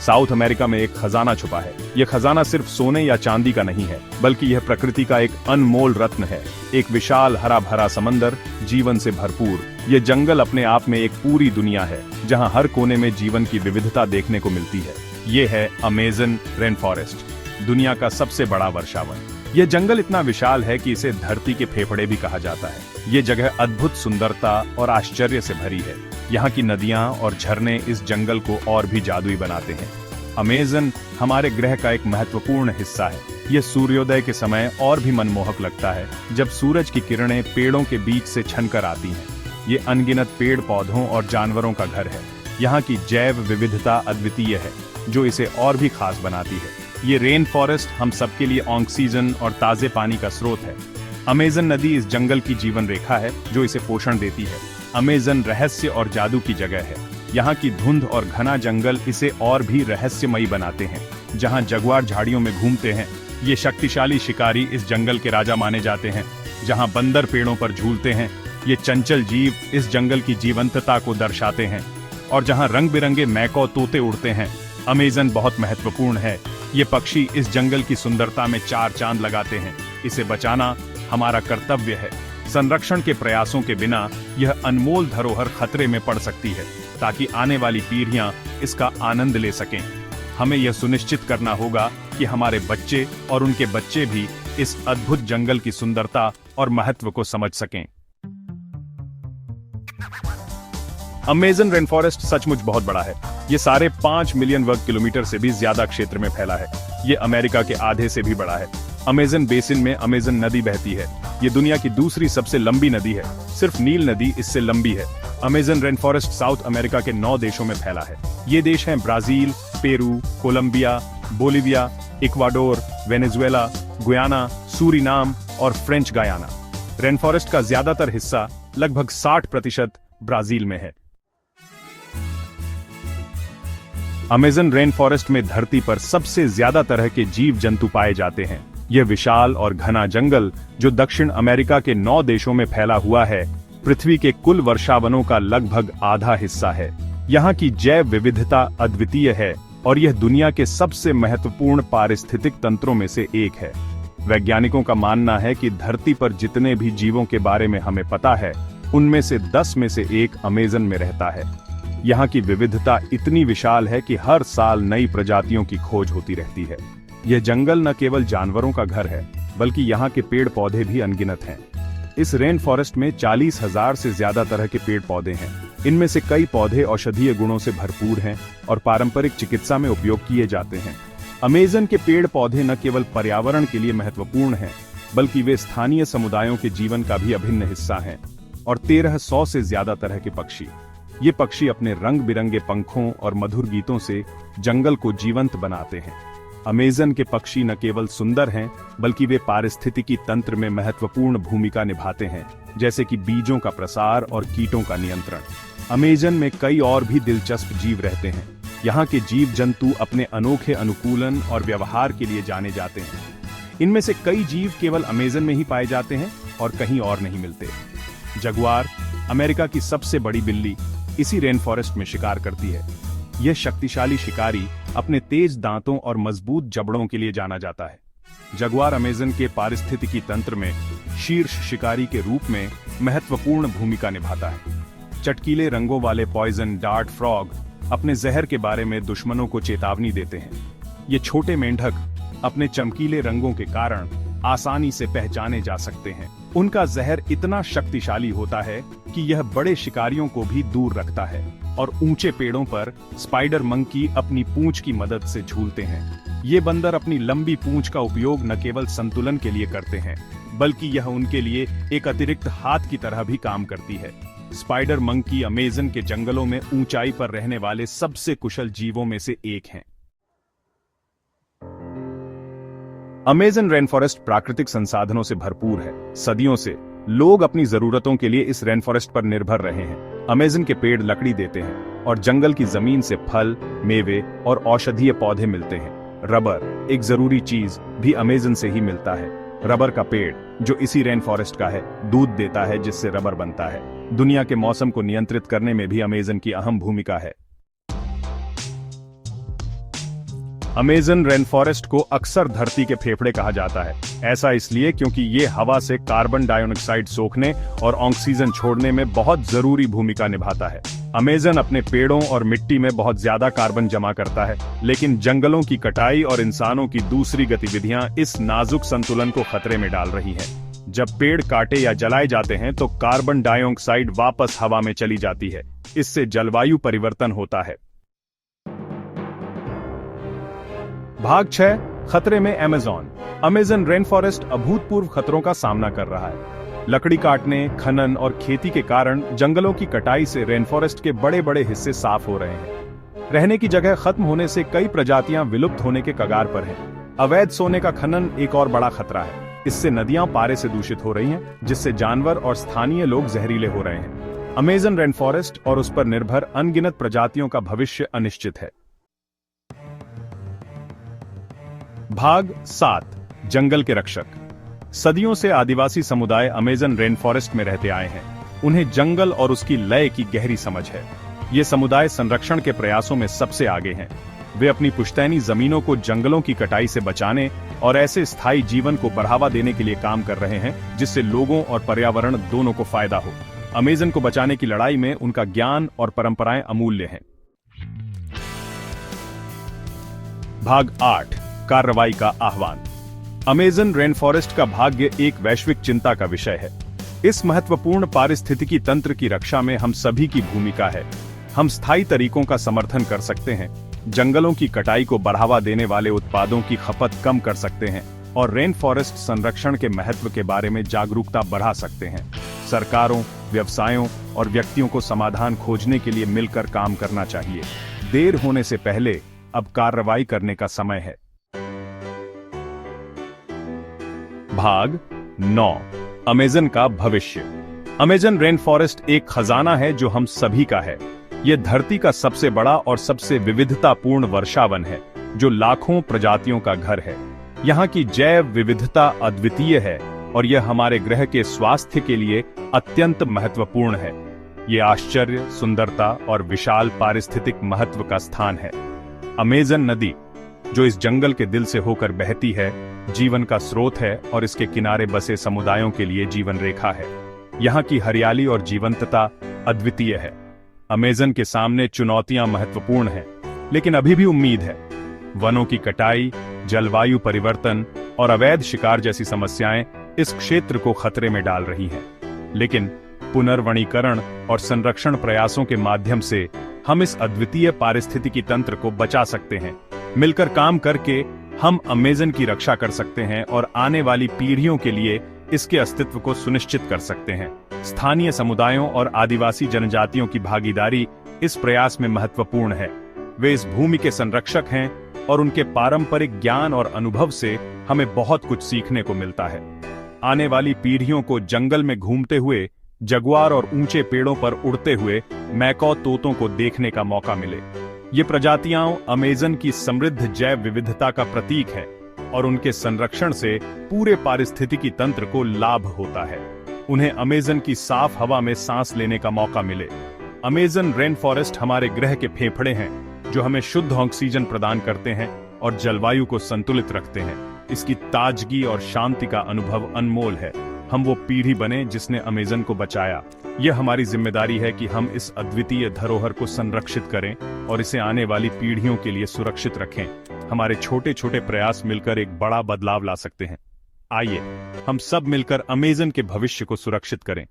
South America में एक खजाना छुपा है। यह खजाना सिर्फ सोने या चांदी का नहीं है, बल्कि यह प्रकृति का एक अनमोल रत्न है। एक विशाल हरा भरा समंदर, जीवन से भरपूर। यह जंगल अपने आप में एक पूरी दुनिया है, जहां हर कोने में जीवन की विविधता देखने को मिलती है। ये है अमेज़न रेन फॉरेस्ट, दुनिया का सबसे बड़ा वर्षावन। यह जंगल इतना विशाल है कि इसे धरती के फेफड़े भी कहा जाता है। ये जगह अद्भुत सुंदरता और आश्चर्य से भरी है। यहाँ की नदियां और झरने इस जंगल को और भी जादुई बनाते हैं। अमेज़न हमारे ग्रह का एक महत्वपूर्ण हिस्सा है। यह सूर्योदय के समय और भी मनमोहक लगता है, जब सूरज की किरणें पेड़ों के बीच से छनकर आती हैं। ये अनगिनत पेड़ पौधों और जानवरों का घर है। यहाँ की जैव विविधता अद्वितीय है, जो इसे और भी खास बनाती है। ये रेन फॉरेस्ट हम सबके लिए ऑक्सीजन और ताजे पानी का स्रोत है। अमेज़न नदी इस जंगल की जीवन रेखा है, जो इसे पोषण देती है। अमेज़न रहस्य और जादू की जगह है। यहाँ की धुंध और घना जंगल इसे और भी रहस्यमयी बनाते हैं। जहाँ जगुआर झाड़ियों में घूमते हैं, ये शक्तिशाली शिकारी इस जंगल के राजा माने जाते हैं। जहाँ बंदर पेड़ों पर झूलते हैं, ये चंचल जीव इस जंगल की जीवंतता को दर्शाते हैं। और जहाँ रंग बिरंगे मैकौ तोते उड़ते हैं, अमेज़न बहुत महत्वपूर्ण है। ये पक्षी इस जंगल की सुंदरता में चार चांद लगाते हैं। इसे बचाना हमारा कर्तव्य है। संरक्षण के प्रयासों के बिना यह अनमोल धरोहर खतरे में पड़ सकती है, ताकि आने वाली पीढ़ियां इसका आनंद ले सकें। हमें यह सुनिश्चित करना होगा कि हमारे बच्चे और उनके बच्चे भी इस अद्भुत जंगल की सुंदरता और महत्व को समझ सकें। अमेज़न रेन फॉरेस्ट सचमुच बहुत बड़ा है। ये सारे 5 मिलियन वर्ग किलोमीटर से भी ज्यादा क्षेत्र में फैला है। ये अमेरिका के आधे से भी बड़ा है। अमेज़न बेसिन में अमेज़न नदी बहती है। ये दुनिया की दूसरी सबसे लंबी नदी है। सिर्फ नील नदी इससे लंबी है। Amazon rain forest South America के 9 देशों में फैला है। ये देश हैं Brazil, Peru, Colombia, Bolivia, Ecuador, Venezuela, Guyana, Suriname और फ्रेंच गायाना। रेन फॉरेस्ट का ज्यादातर हिस्सा, लगभग 60%, ब्राजील में है। अमेज़न रेन फॉरेस्ट में धरती पर सबसे ज्यादा तरह के जीव जंतु पाए जाते हैं। यह विशाल और घना जंगल, जो दक्षिण अमेरिका के 9 देशों में फैला हुआ है, पृथ्वी के कुल वर्षावनों का लगभग आधा हिस्सा है। यहाँ की जैव विविधता अद्वितीय है और यह दुनिया के सबसे महत्वपूर्ण पारिस्थितिक तंत्रों में से एक है। वैज्ञानिकों का मानना है कि धरती पर जितने भी जीवों के बारे में हमें पता है, उनमें से 10 में से 1 अमेज़न में रहता है। यहाँ की विविधता इतनी विशाल है कि हर साल नई प्रजातियों की खोज होती रहती है। यह जंगल न केवल जानवरों का घर है, बल्कि यहाँ के पेड़ पौधे भी अनगिनत हैं। इस रेन फॉरेस्ट में 40,000 से ज्यादा तरह के पेड़ पौधे हैं। इनमें से कई पौधे औषधीय गुणों से भरपूर हैं और पारंपरिक चिकित्सा में उपयोग किए जाते हैं। अमेज़न के पेड़ पौधे न केवल पर्यावरण के लिए महत्वपूर्ण हैं, बल्कि वे स्थानीय समुदायों के जीवन का भी अभिन्न हिस्सा हैं। और 1300 से ज्यादा तरह के पक्षी। ये पक्षी अपने रंग बिरंगे पंखों और मधुर गीतों से जंगल को जीवंत बनाते हैं। अमेज़न के पक्षी न केवल सुंदर हैं, बल्कि वे पारिस्थितिकी तंत्र में महत्वपूर्ण भूमिका निभाते हैं, जैसे कि बीजों का प्रसार और कीटों का नियंत्रण। अमेज़न में कई और भी दिलचस्प जीव रहते हैं। यहाँ के जीव जंतु अपने अनोखे अनुकूलन और व्यवहार के लिए जाने जाते हैं। इनमें से कई जीव केवल अमेज़न में ही पाए जाते हैं और कहीं और नहीं मिलते। जगुआर, अमेरिका की सबसे बड़ी बिल्ली, इसी रेन फॉरेस्ट में शिकार करती है। यह शक्तिशाली शिकारी अपने तेज दांतों और मजबूत जबड़ों के लिए जाना जाता है। जगुआर अमेज़न के पारिस्थितिकी तंत्र में शीर्ष शिकारी के रूप में महत्वपूर्ण भूमिका निभाता है। चटकीले रंगों वाले पॉइजन डार्ट फ्रॉग अपने जहर के बारे में दुश्मनों को चेतावनी देते हैं। ये छोटे मेंढक अपने चमकीले रंगों के कारण आसानी से पहचाने जा सकते हैं। उनका जहर इतना शक्तिशाली होता है कि यह बड़े शिकारियों को भी दूर रखता है। और ऊंचे पेड़ों पर स्पाइडर मंकी अपनी पूंछ की मदद से झूलते हैं। ये बंदर अपनी लंबी पूंछ का उपयोग न केवल संतुलन के लिए करते हैं, बल्कि यह उनके लिए एक अतिरिक्त हाथ की तरह भी काम करती है। स्पाइडर मंकी अमेज़न के जंगलों में ऊंचाई पर रहने वाले सबसे कुशल जीवों में से एक हैं। अमेज़न रेन फॉरेस्ट प्राकृतिक संसाधनों से भरपूर है। सदियों से लोग अपनी जरूरतों के लिए इस रेन फॉरेस्ट पर निर्भर रहे हैं। अमेज़न के पेड़ लकड़ी देते हैं और जंगल की जमीन से फल, मेवे और औषधीय पौधे मिलते हैं। रबर, एक जरूरी चीज, भी अमेज़न से ही मिलता है। रबर का पेड़, जो इसी रेन फॉरेस्ट का है, दूध देता है जिससे रबर बनता है। दुनिया के मौसम को नियंत्रित करने में भी अमेज़न की अहम भूमिका है। अमेज़न रेन फॉरेस्ट को अक्सर धरती के फेफड़े कहा जाता है। ऐसा इसलिए क्योंकि ये हवा से कार्बन डाइऑक्साइड सोखने और ऑक्सीजन छोड़ने में बहुत जरूरी भूमिका निभाता है। अमेज़न अपने पेड़ों और मिट्टी में बहुत ज्यादा कार्बन जमा करता है, लेकिन जंगलों की कटाई और इंसानों की दूसरी गतिविधियां इस नाजुक संतुलन को खतरे में डाल रही हैं। जब पेड़ काटे या जलाए जाते हैं तो कार्बन डाइऑक्साइड वापस हवा में चली जाती है। इससे जलवायु परिवर्तन होता है। भाग 6, खतरे में अमेज़न। अमेज़न रेन फॉरेस्ट अभूतपूर्व खतरों का सामना कर रहा है। लकड़ी काटने, खनन और खेती के कारण जंगलों की कटाई से रेन फॉरेस्ट के बड़े बड़े हिस्से साफ हो रहे हैं। रहने की जगह खत्म होने से कई प्रजातियां विलुप्त होने के कगार पर हैं। अवैध सोने का खनन एक और बड़ा खतरा है। इससे नदियां पारे से दूषित हो रही हैं, जिससे जानवर और स्थानीय लोग जहरीले हो रहे हैं। अमेज़न रेन फॉरेस्ट और उस पर निर्भर अनगिनत प्रजातियों का भविष्य अनिश्चित है। भाग 7, जंगल के रक्षक। सदियों से आदिवासी समुदाय अमेज़न रेन फॉरेस्ट में रहते आए हैं। उन्हें जंगल और उसकी लय की गहरी समझ है। ये समुदाय संरक्षण के प्रयासों में सबसे आगे हैं। वे अपनी पुश्तैनी जमीनों को जंगलों की कटाई से बचाने और ऐसे स्थायी जीवन को बढ़ावा देने के लिए काम कर रहे हैं जिससे लोगों और पर्यावरण दोनों को फायदा हो। अमेज़न को बचाने की लड़ाई में उनका ज्ञान और परंपराएं अमूल्य हैं। भाग 8, कार्रवाई का आह्वान। अमेज़न रेन फॉरेस्ट का भाग्य एक वैश्विक चिंता का विषय है। इस महत्वपूर्ण पारिस्थितिकी तंत्र की रक्षा में हम सभी की भूमिका है। हम स्थायी तरीकों का समर्थन कर सकते हैं, जंगलों की कटाई को बढ़ावा देने वाले उत्पादों की खपत कम कर सकते हैं और रेन फॉरेस्ट संरक्षण के महत्व के बारे में जागरूकता बढ़ा सकते हैं। सरकारों, व्यवसायों और व्यक्तियों को समाधान खोजने के लिए मिलकर काम करना चाहिए। देर होने से पहले अब कार्रवाई करने का समय है। भाग 9, अमेज़न का भविष्य। अमेज़न रेन फॉरेस्ट एक खजाना है जो हम सभी का है। यह धरती का सबसे बड़ा और सबसे विविधतापूर्ण वर्षावन है, जो लाखों प्रजातियों का घर है। यहाँ की जैव विविधता अद्वितीय है और यह हमारे ग्रह के स्वास्थ्य के लिए अत्यंत महत्वपूर्ण है। यह आश्चर्य, सुंदरता और विशाल पारिस्थितिक महत्व का स्थान है। अमेज़न नदी, जो इस जंगल के दिल से होकर बहती है, जीवन का स्रोत है और इसके किनारे बसे समुदायों के लिए जीवन रेखा है। यहाँ की हरियाली और जीवंतता अद्वितीय है। अमेज़न के सामने चुनौतियां महत्वपूर्ण हैं, लेकिन अभी भी उम्मीद है। वनों की कटाई, जलवायु परिवर्तन और अवैध शिकार जैसी समस्याएं इस क्षेत्र को खतरे में डाल रही हैं। लेकिन पुनर्वनीकरण और संरक्षण प्रयासों के माध्यम से हम इस अद्वितीय पारिस्थितिकी तंत्र को बचा सकते हैं। मिलकर काम करके हम अमेज़न की रक्षा कर सकते हैं और आने वाली पीढ़ियों के लिए इसके अस्तित्व को सुनिश्चित कर सकते हैं। स्थानीय समुदायों और आदिवासी जनजातियों की भागीदारी इस प्रयास में महत्वपूर्ण है। वे इस भूमि के संरक्षक हैं और उनके पारंपरिक ज्ञान और अनुभव से हमें बहुत कुछ सीखने को मिलता है। आने वाली पीढ़ियों को जंगल में घूमते हुए, जगुआर और ऊंचे पेड़ों पर उड़ते हुए मैकॉ तोतों को देखने का मौका मिले। ये प्रजातियां अमेज़न की समृद्ध जैव विविधता का प्रतीक है और उनके संरक्षण से पूरे पारिस्थितिकी तंत्र को लाभ होता है। उन्हें अमेज़न की साफ हवा में सांस लेने का मौका मिले। अमेज़न रेन फॉरेस्ट हमारे ग्रह के फेफड़े हैं, जो हमें शुद्ध ऑक्सीजन प्रदान करते हैं और जलवायु को संतुलित रखते हैं। इसकी ताजगी और शांति का अनुभव अनमोल है। हम वो पीढ़ी बने जिसने अमेज़न को बचाया। यह हमारी जिम्मेदारी है कि हम इस अद्वितीय धरोहर को संरक्षित करें और इसे आने वाली पीढ़ियों के लिए सुरक्षित रखें। हमारे छोटे छोटे प्रयास मिलकर एक बड़ा बदलाव ला सकते हैं। आइए हम सब मिलकर अमेज़न के भविष्य को सुरक्षित करें।